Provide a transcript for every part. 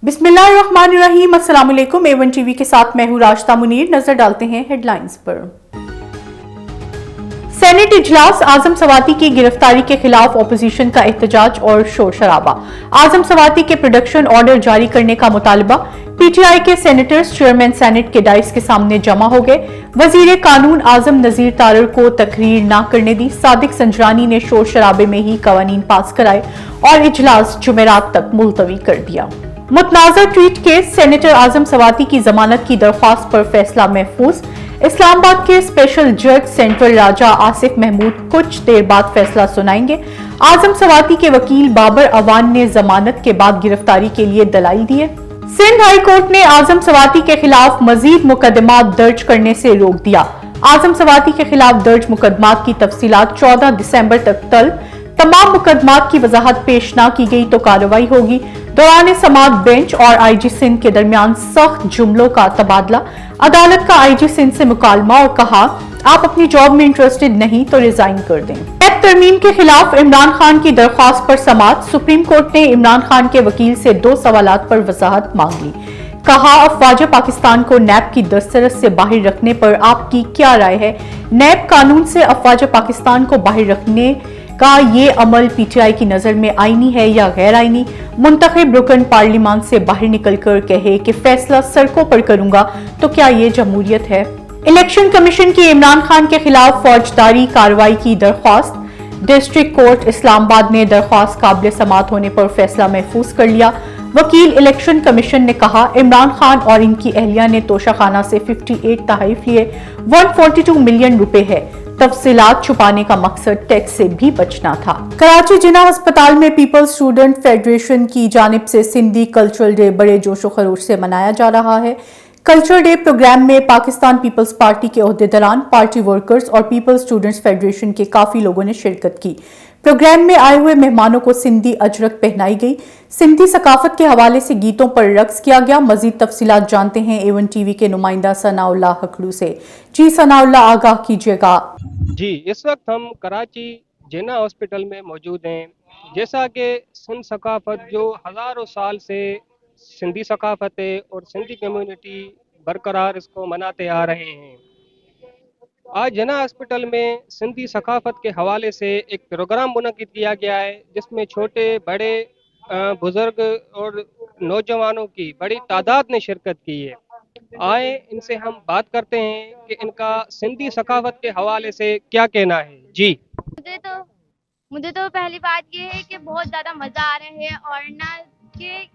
बिस्मिल्लाहिर्रहमानिर्रहीम। अस्सलाम वालेकुम। A1 टीवी के साथ मैं हूं राशिदा मुनीर। नजर डालते हैं हेडलाइंस पर। सेनेट इजलास, आजम सवाती की गिरफ्तारी के खिलाफ अपोजिशन का एहतजाज और शोर शराबा। आजम सवाती के प्रोडक्शन ऑर्डर जारी करने का मुतालबा। पीटीआई के सेनेटर्स चेयरमैन सेनेट के डाइस के सामने जमा हो गए। वजीर कानून आजम नजीर तारड़ को तकरीर न करने दी। सादिक संजरानी ने शोर शराबे में ही कवानीन पास कराए और इजलास जुमेरात तक मुलतवी कर दिया। मुतनाज़ा ट्वीट केस, सेनेटर आजम सवाती की जमानत की दरख्वास्त पर फैसला महफूज। इस्लामाबाद के स्पेशल जज सेंट्रल राजा आसिफ महमूद कुछ देर बाद फैसला सुनाएंगे। आजम सवाती के वकील बाबर अवान ने जमानत के बाद गिरफ्तारी के लिए दलाइल दिए। सिंध हाई कोर्ट ने आजम सवाती के खिलाफ मजीद मुकदमात दर्ज करने से रोक दिया। आजम सवाती के खिलाफ दर्ज मुकदमात की तफसीलात 14 दिसंबर तक तलब। तमाम मुकदमात की वजाहत पेश न की गई तो कार्रवाई होगी। दौरान समाअत बेंच और आईजी सिंध के दरमियान सख्त जुमलों का तबादला। अदालत का आईजी सिंध से मुकालमा और कहा, आप अपनी जॉब में इंटरेस्टेड नहीं तो रिजाइन कर दें। नैब तरमीम के खिलाफ इमरान खान की दरख्वास्त पर समाअत। सुप्रीम कोर्ट ने इमरान खान के वकील से 2 सवालात पर वजाहत मांग ली। कहा, अफवाज पाकिस्तान को नैब की दस्तरस से बाहर रखने पर आपकी क्या राय है? नैब कानून से अफवाज पाकिस्तान को बाहर रखने का ये अमल पीटीआई की नजर में आईनी है या गैर आईनी? मुंतखब रुकन पार्लियामान से बाहर निकलकर कहे कि फैसला सड़कों पर करूंगा, तो क्या ये जमहूरियत है? इलेक्शन कमीशन की इमरान खान के खिलाफ फौजदारी कार्रवाई की दरख्वास्त। डिस्ट्रिक्ट कोर्ट इस्लामाबाद ने दरख्वास्त काबिल समाअत होने पर फैसला महफूज कर लिया। वकील इलेक्शन कमीशन ने कहा, इमरान खान और इनकी अहलिया ने तोशाखाना से 58 तहरीफ लिए। 142 मिलियन रुपए है। तफसीलात छुपाने का मकसद टैक्स से भी बचना था। कराची जिना अस्पताल में पीपल्स स्टूडेंट फेडरेशन की जानिब से सिंधी कल्चरल डे बड़े जोशो खरोश से मनाया जा रहा है। कल्चरल डे प्रोग्राम में पाकिस्तान पीपल्स पार्टी के ओहदेदारान, पार्टी वर्कर्स और पीपल्स स्टूडेंट्स फेडरेशन के काफी लोगों ने शिरकत की। प्रोग्राम में आए हुए मेहमानों को सिंधी अजरक पहनाई गई। सिंधी सकाफत के हवाले से गीतों पर रक्स किया गया। मजीद तफसीलात जानते हैं A1 टीवी के नुमाइंदा सनाउल्लाह हकड़ू से। जी सनाउल्लाह, आगाह कीजिएगा। जी, इस वक्त हम कराची जिना हॉस्पिटल में मौजूद हैं। जैसा कि सिंध सकाफत जो हज़ारों साल से सिंधी सकाफत है और सिंधी कम्युनिटी बरकरार इसको मनाते आ रहे हैं। आज जिना हॉस्पिटल में सिंधी सकाफत के हवाले से एक प्रोग्राम मुनक़िद किया गया है, जिसमें छोटे बड़े बुज़ुर्ग और नौजवानों की बड़ी तादाद ने शिरकत की है। आए इनसे हम बात करते हैं कि इनका सिंधी सकाफत के हवाले से क्या कहना है। जी, मुझे तो पहली बात ये है कि बहुत ज़्यादा मज़ा आ रहा है और ना कि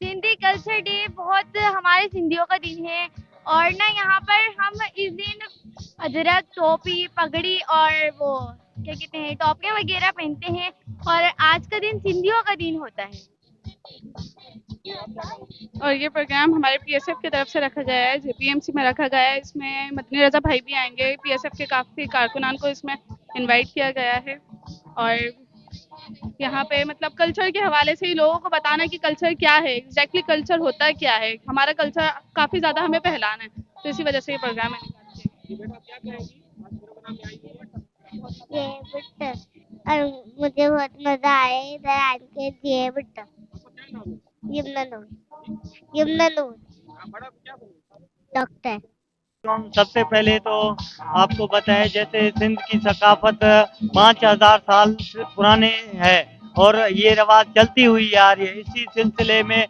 सिंधी कल्चर डे बहुत हमारे सिंधियों का दिन है और ना यहाँ पर हम इस दिन अजरक, टोपी, पगड़ी और वो क्या कहते हैं टोपियाँ वगैरह पहनते हैं और आज का दिन सिंधियों का दिन होता है। और ये प्रोग्राम हमारे पीएसएफ की तरफ से रखा गया है, जेपीएमसी में रखा गया है। इसमें मदनी रजा भाई भी आएंगे। पीएसएफ के काफ़ी कारकुनान को इसमें इनवाइट किया गया है और यहाँ पे मतलब कल्चर के हवाले से ही लोगों को बताना कि कल्चर क्या है, एग्जैक्टली कल्चर होता क्या है। हमारा कल्चर काफ़ी ज़्यादा हमें पहलाना है, तो इसी वजह से ये प्रोग्राम है। और मुझे बहुत मजा आया इधर आके। यमुना नूर डॉक्टर। सबसे पहले तो आपको बताएं, जैसे सिंध की सकाफत 5000 साल पुराने है और ये रवाज चलती हुई आ रही है। इसी सिलसिले में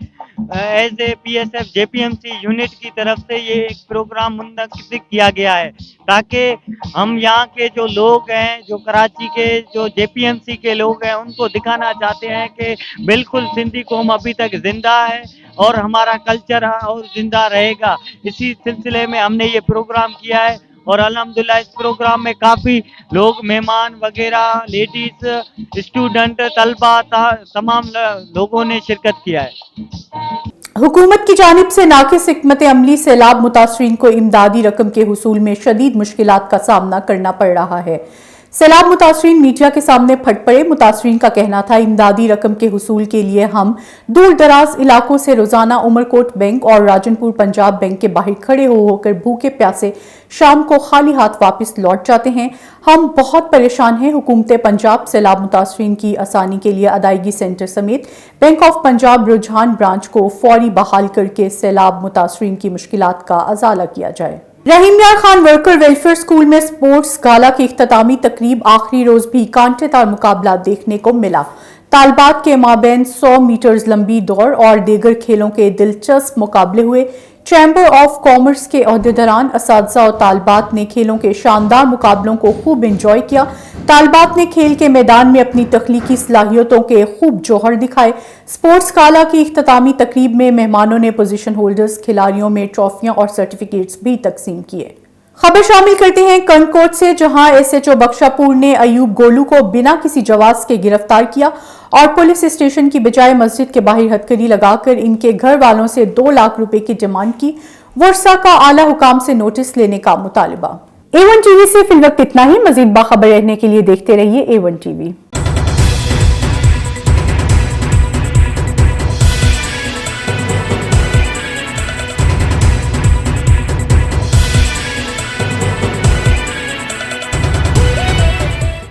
एज ए पीएसएफ जेपीएमसी यूनिट की तरफ से ये एक प्रोग्राम मुनक़िद किया गया है, ताकि हम यहाँ के जो लोग हैं, जो कराची के जो जेपीएमसी के लोग हैं, उनको दिखाना चाहते हैं कि बिल्कुल सिंधी कौम अभी तक जिंदा है और हमारा कल्चर और जिंदा रहेगा। इसी सिलसिले में हमने ये प्रोग्राम किया है और अल्हम्दुलिल्लाह इस प्रोग्राम में काफ़ी लोग, मेहमान वगैरह, लेडीज, स्टूडेंट, तलबा, तमाम लोगों ने शिरकत किया है। हुकूमत की जानिब से नाकिस हिकमत अमली सैलाब मुतासरीन को इमदादी रकम के हुसूल में शदीद मुश्किलात का सामना करना पड़ रहा है। सैलाब मुतासरीन मीडिया के सामने फट पड़े। मुतासरीन का कहना था इमदादी रकम के हुसूल के लिए हम दूर दराज इलाकों से रोजाना उमरकोट बैंक और राजनपुर पंजाब बैंक के बाहर खड़े होकर भूखे प्यासे शाम को खाली हाथ वापस लौट जाते हैं। हम बहुत परेशान हैं। हुकूमत पंजाब सैलाब मुतासरीन की आसानी के लिए अदायगी सेंटर समेत बैंक ऑफ पंजाब रुझान ब्रांच को फौरी बहाल करके सैलाब मुतासरीन की मुश्किलात का अजाला किया जाए। रहीम यार खान वर्कर वेलफेयर स्कूल में स्पोर्ट्स गाला की इख्तितामी तकरीब आखिरी रोज भी कांटेदार मुकाबला देखने को मिला। तालबात के माबैन 100 मीटर्स लंबी दौड़ और दीगर खेलों के दिलचस्प मुकाबले हुए। चैम्बर ऑफ कॉमर्स के अहदेदारान, असातिज़ा और तालबात ने खेलों के शानदार मुकाबलों को खूब एंजॉय किया। तालबात ने खेल के मैदान में अपनी तख्लीकी सलाहियतों के खूब जौहर दिखाए। स्पोर्ट्स गाला की इख्तितामी तकरीब में मेहमानों ने पोजीशन होल्डर्स खिलाड़ियों में ट्रॉफियां और सर्टिफिकेट्स भी तकसीम किए। खबर शामिल करते हैं कर्णकोट से, जहां SHO बख्शापुर ने अयूब गोलू को बिना किसी जवाब के गिरफ्तार किया और पुलिस स्टेशन की बजाय मस्जिद के बाहर हथकड़ी लगाकर इनके घर वालों से 2 लाख रुपए की डिमांड की। वर्षा का आला हुकाम से नोटिस लेने का मुतालबा। A1 TV से फिलवक्त इतना ही। मजीद बाखबर रहने के लिए देखते रहिए A1 TV।